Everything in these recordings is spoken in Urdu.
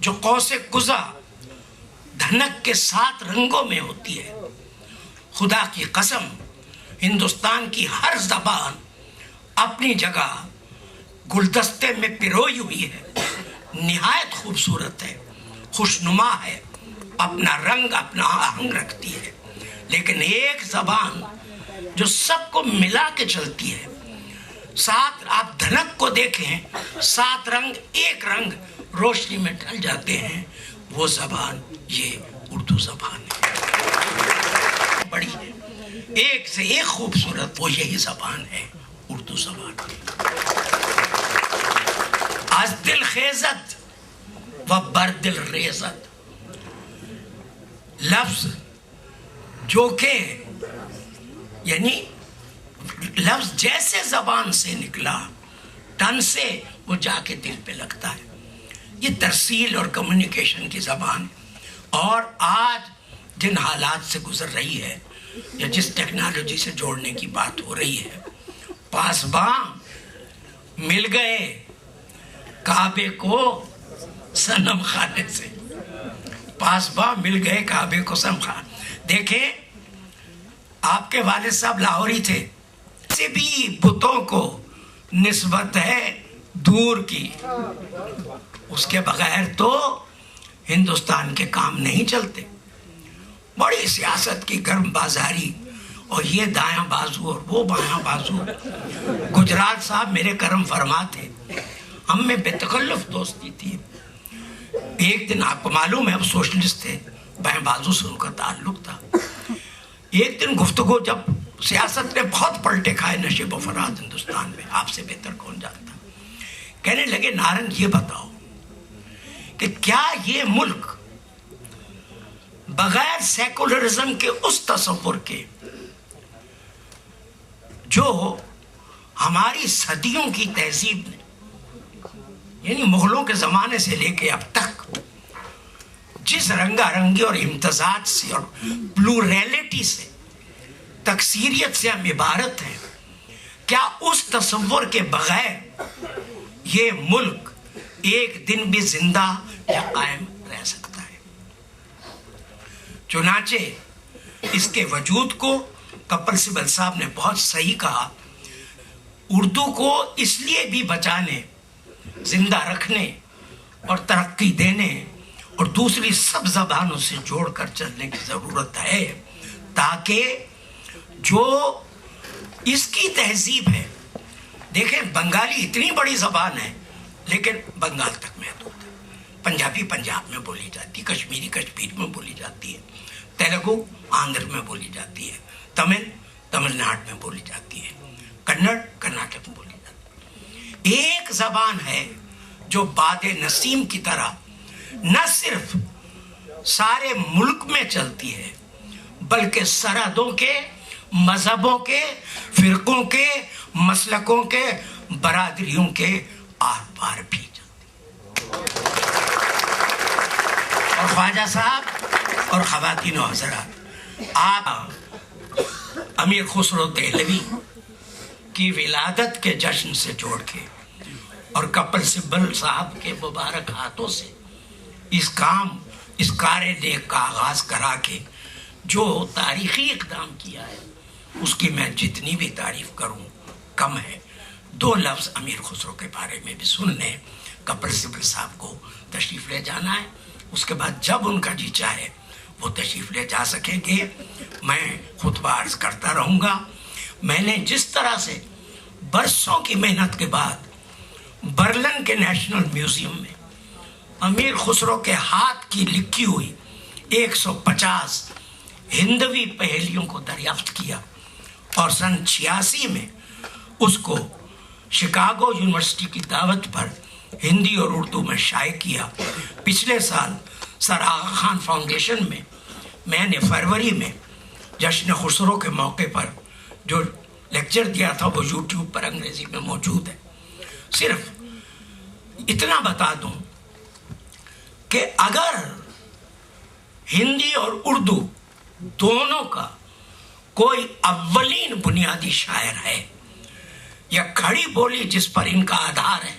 جو قوس قزح دھنک کے 7 رنگوں میں ہوتی ہے. خدا کی قسم ہندوستان کی ہر زبان اپنی جگہ گلدستے میں پروئی ہوئی ہے، نہایت خوبصورت ہے، خوشنما ہے، اپنا رنگ اپنا آہنگ رکھتی ہے. لیکن ایک زبان جو سب کو ملا کے چلتی ہے، 7 آپ دھنک کو دیکھیں 7 رنگ ایک رنگ روشنی میں ڈھل جاتے ہیں، وہ زبان یہ اردو زبان ہے. بڑی ہے، ایک سے ایک خوبصورت وہ یہی زبان ہے اردو زبان. از دل خیزت و بر دل ریزت، لفظ جو کہ یعنی لفظ جیسے زبان سے نکلا تن سے وہ جا کے دل پہ لگتا ہے. یہ ترسیل اور کمیونیکیشن کی زبان، اور آج جن حالات سے گزر رہی ہے یا جس ٹیکنالوجی سے جوڑنے کی بات ہو رہی ہے، پاسباں مل گئے کعبے کو صنم خانے سے، پاسباں مل گئے کعبے کو صنم خانے. دیکھیں آپ کے والد صاحب لاہوری تھے، کسی بھی بتوں کو نسبت ہے دور کی، اس کے بغیر تو ہندوستان کے کام نہیں چلتے. بڑی سیاست کی گرم بازاری، اور یہ دایاں بازو اور وہ بایاں بازو. گجرال صاحب میرے کرم فرما تھے، ہم میں بے تکلف دوستی تھی. ایک دن آپ کو معلوم ہے اب سوشلسٹ تھے، بائیں بازو سے ان کا تعلق تھا. ایک دن گفتگو، جب سیاست نے بہت پلٹے کھائے نشیب و فرات ہندوستان میں، آپ سے بہتر کون جانتا، کہنے لگے نارنگ یہ بتاؤ کہ کیا یہ ملک بغیر سیکولرزم کے اس تصور کے جو ہماری صدیوں کی تہذیب نے، یعنی مغلوں کے زمانے سے لے کے اب تک جس رنگا رنگی اور امتزاج سے اور پلوریلٹی سے، تکثیریت سے ہم عبارت ہیں، کیا اس تصور کے بغیر یہ ملک ایک دن بھی زندہ یا قائم رہ سکتا ہے؟ چنانچہ اس کے وجود کو کپل سبل صاحب نے بہت صحیح کہا، اردو کو اس لیے بھی بچانے، زندہ رکھنے اور ترقی دینے اور دوسری سب زبانوں سے جوڑ کر چلنے کی ضرورت ہے، تاکہ جو اس کی تہذیب ہے. دیکھیں بنگالی اتنی بڑی زبان ہے لیکن بنگال تک محدود ہے. پنجابی پنجاب میں بولی جاتی ہے، کشمیری کشمیر میں بولی جاتی ہے، تیلگو آندھر میں بولی جاتی ہے، تمل تمل ناڈو میں بولی جاتی ہے، کنڑ کرناٹک میں بولی جاتی ہے. ایک زبان ہے جو باد نسیم کی طرح نہ صرف سارے ملک میں چلتی ہے بلکہ سرحدوں کے، مذہبوں کے، فرقوں کے، مسلکوں کے، برادریوں کے آر پار بھی چلتی. اور خواجہ صاحب اور خواتین و حضرات، آپ امیر خسرو دہلوی کی ولادت کے جشن سے جوڑ کے اور کپل سبل صاحب کے مبارک ہاتھوں سے اس کار نیک کا آغاز کرا کے جو تاریخی اقدام کیا ہے، اس کی میں جتنی بھی تعریف کروں کم ہے. 2 لفظ امیر خسرو کے بارے میں بھی سن لیں. کپل سبل صاحب کو تشریف لے جانا ہے، اس کے بعد جب ان کا جی چاہے وہ تشریف لے جا سکیں گے. میں خطبہ عرض کرتا رہوں گا. میں نے جس طرح سے برسوں کی محنت کے بعد برلن کے نیشنل میوزیم میں امیر خسرو کے ہاتھ کی لکھی ہوئی 150 ہندوی پہیلیوں کو دریافت کیا اور سن 86 میں اس کو شکاگو یونیورسٹی کی دعوت پر ہندی اور اردو میں شائع کیا. پچھلے سال سر آغا خان فاؤنڈیشن میں نے فروری میں جشن خسرو کے موقع پر جو لیکچر دیا تھا وہ یوٹیوب پر انگریزی میں موجود ہے. صرف اتنا بتا دوں کہ اگر ہندی اور اردو دونوں کا کوئی اولین بنیادی شاعر ہے یا کھڑی بولی جس پر ان کا آدھار ہے،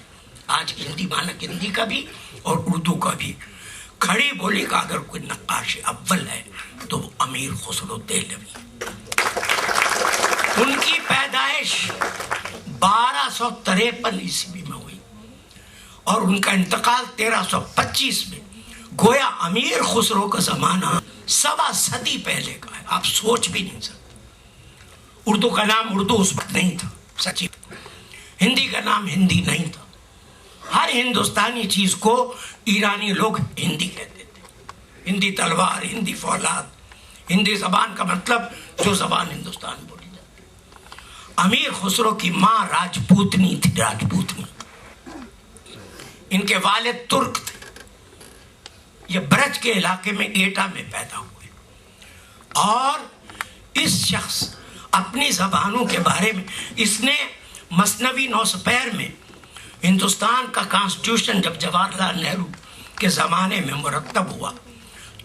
آج ہندی مانک ہندی کا بھی اور اردو کا بھی، کھڑی بولی کا اگر کوئی نقاش اول ہے تو وہ امیر خسرو دہلوی. ان کی پیدائش 1253 عیسوی میں ہوئی اور ان کا انتقال 1325 میں. گویا امیر خسرو کا زمانہ 1.25 صدی پہلے کا ہے. آپ سوچ بھی نہیں سکتے. اردو کا نام اردو اس وقت نہیں تھا سچی. ہندی کا نام ہندی نہیں تھا. ہر ہندوستانی چیز کو ایرانی لوگ ہندی کہتے تھے. ہندی تلوار، ہندی فولاد، ہندی زبان کا مطلب جو زبان ہندوستان بولی جاتی. امیر خسرو کی ماں راجپوتنی تھی. راجپوتنی. ان کے والد ترک تھے. یہ برج کے علاقے میں ایٹا میں پیدا ہوئے. اور اس شخص اپنی زبانوں کے بارے میں اس نے مثنوی نوسپیر میں ہندوستان کا کانسٹیٹیوشن جب جواہر لال نہرو کے زمانے میں مرتب ہوا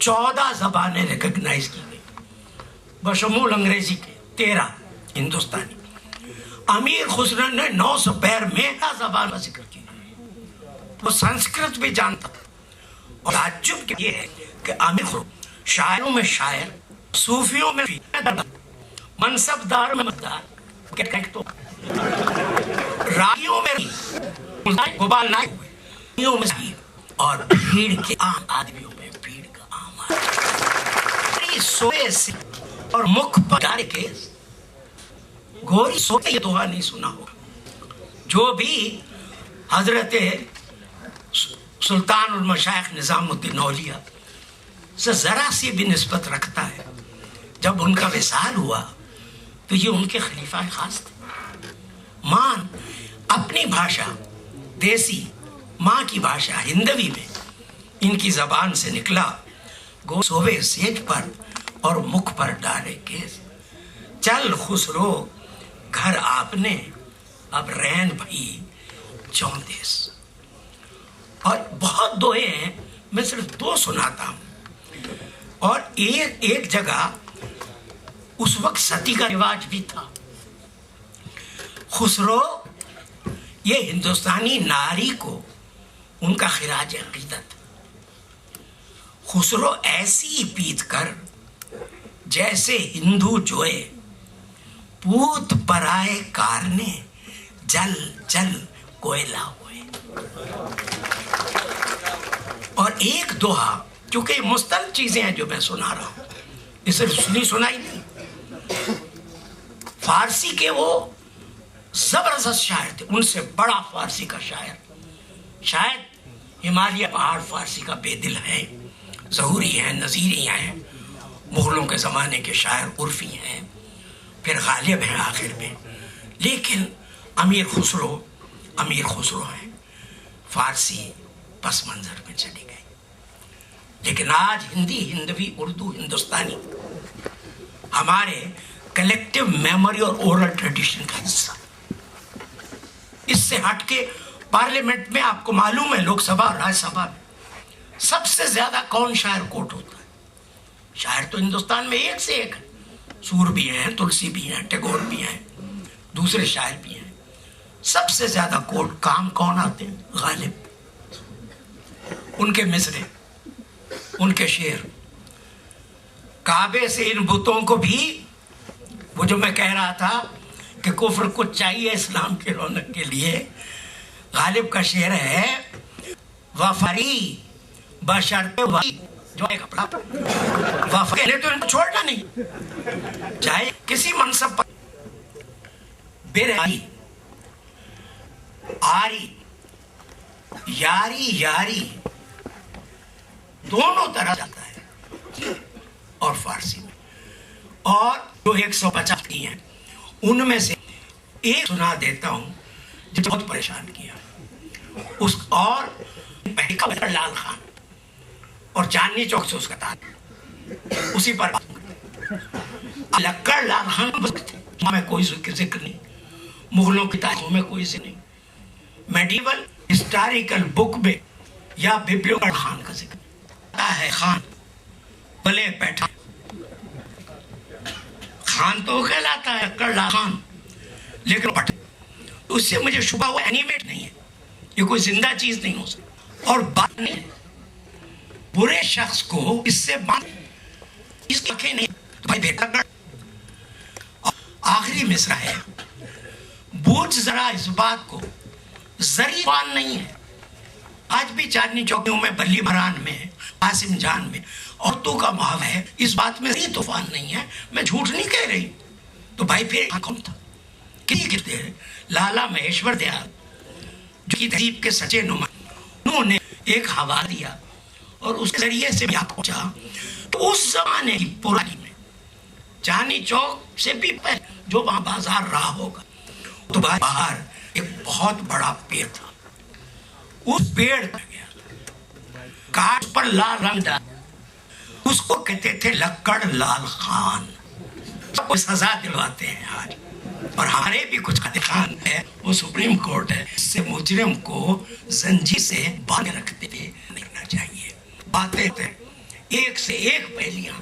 14 زبانیں ریکگنائز کی گئی بشمول انگریزی کے 13 ہندوستانی. امیر خسرو نے 9 سپیر میں زبان کا ذکر کیا. وہ سنسکرت بھی جانتا. اور تعجب یہ ہے کہ امیر خسرو شاعروں میں شاعر، صوفیوں میں منصب دار میں مددار، راگیوں میں گوبال نائک اور بھیڑ کے عام آدمیوں میں بھیڑ کا عام آدمی. سوئے سے اور مکھ پر ڈالے کیس گوری سوتے یہ دعا نہیں سنا ہوگا. جو بھی حضرت سلطان المشائخ نظام الدین اولیاء سے ذرا سی بھی نسبت رکھتا ہے، جب ان کا وصال ہوا تو یہ ان کے خلیفہ خاص تھے. ماں اپنی بھاشا دیسی ماں کی بھاشا ہندوی میں ان کی زبان سے نکلا. گو سوے سیج پر اور مکھ پر ڈالے کیس، چل خسرو گھر آپ نے اب رین بھئی چوندیس. اور بہت دوہے ہیں، میں صرف 2 سناتا ہوں. اور ایک جگہ اس وقت ستی کا رواج بھی تھا. خسرو یہ ہندوستانی ناری کو ان کا خراج عقیدت. خسرو ایسی پیت کر جیسے ہندو جوئے، پوت پرائے کارنے جل جل کوئلہ ہوئے. اور ایک دوہا، کیونکہ مستند چیزیں ہیں جو میں سنا رہا ہوں، یہ صرف سنائی نہیں. فارسی کے وہ زبردست شاعر تھے. ان سے بڑا فارسی کا شاعر شاید ہمالیہ پہاڑ فارسی کا بے دل ہے. ظہوری ہیں، نظیری ہیں، مغلوں کے زمانے کے شاعر عرفی ہیں، پھر غالب ہیں آخر میں. لیکن امیر خسرو ہیں. فارسی پس منظر میں چلی گئی. لیکن آج ہندی، ہندوی، اردو، ہندوستانی ہمارے کلیکٹیو میموری اور اورل ٹریڈیشن کا حصہ. اس سے ہٹ کے پارلیمنٹ میں آپ کو معلوم ہے، لوک سبھا اور راجیہ سبھا میں سب سے زیادہ کون شاعر کوٹ ہوتا ہے؟ شاعر تو ہندوستان میں ایک سے ایک ہے. سور بھی ہیں، تلسی بھی ہیں، ٹیگور بھی ہیں، دوسرے شاعر بھی ہیں. سب سے زیادہ کوٹ کام کون آتے ہیں؟ غالب. ان کے مصرے، ان کے شعر. کعبے سے ان بتوں کو بھی، وہ جو میں کہہ رہا تھا کہ کفر کو چاہیے اسلام کی رونق کے لیے، غالب کا شعر ہے وفری بشرط جو ہے کپڑا وفا نے تو ان کو چھوڑنا نہیں، چاہے کسی منصب پر. براری آری یاری دونوں طرح جاتا ہے. اور فارسی میں اور جو 150 کی ہیں ان میں سے ایک سنا دیتا ہوں جو بہت پریشان کیا. اس اور لکڑ لال خان اور چاندنی چوک سے اس کا تعلق، اسی پر لکڑ لال خان میں کوئی ذکر نہیں، مغلوں کی تاریخوں میں کوئی ذکر نہیں، میڈیول ہسٹوریکل بک میں یا ببلیو خان کا ذکر ہے. خان بلے بیٹھا خان تو کہلاتا ہے لکڑ لال خان، لیکن اس سے مجھے شبہ ہوا اینیمیٹ نہیں ہے، یہ کوئی زندہ چیز نہیں ہو سکتی. اور بات نہیں ہے برے شخص کو اس سے اس کی آنکھیں نہیں تو بھائی بیٹا آخری مصرع ہے، بوجھ ذرا اس بات کو، زری طوفان نہیں ہے. آج بھی چاندنی چوکیوں میں، بلی مہران میں، قاسم جان میں عورتوں کا محاورہ ہے، اس بات میں زری طوفان نہیں ہے. میں جھوٹ نہیں کہہ رہی. تو بھائی پھر کون تھا؟ کسی کہتے ہیں لالا مہیشور دیال جو کی تہذیب کے سچے نمائندے، انہوں نے ایک حوالہ دیا اور اس کے ذریعے سے بھی پہنچا. تو اس زمانے کی پرانی میں چاندنی چوک سے بھی پہلے جو وہاں بازار رہا ہوگا تو باہر ایک بہت بڑا پیڑ تھا. اس پیڑ کاٹ پر لال رنگ ڈالا، اس کو کہتے تھے لکڑ لال خان. سب کو سزا دلواتے ہیں آج. اور ہمارے بھی کچھ خان ہے، وہ سپریم کورٹ ہے، اس سے مجرم کو زنجیر سے باندھ رکھتے نہیں کرنا چاہیے. باتیں ایک سے ایک پہلیاں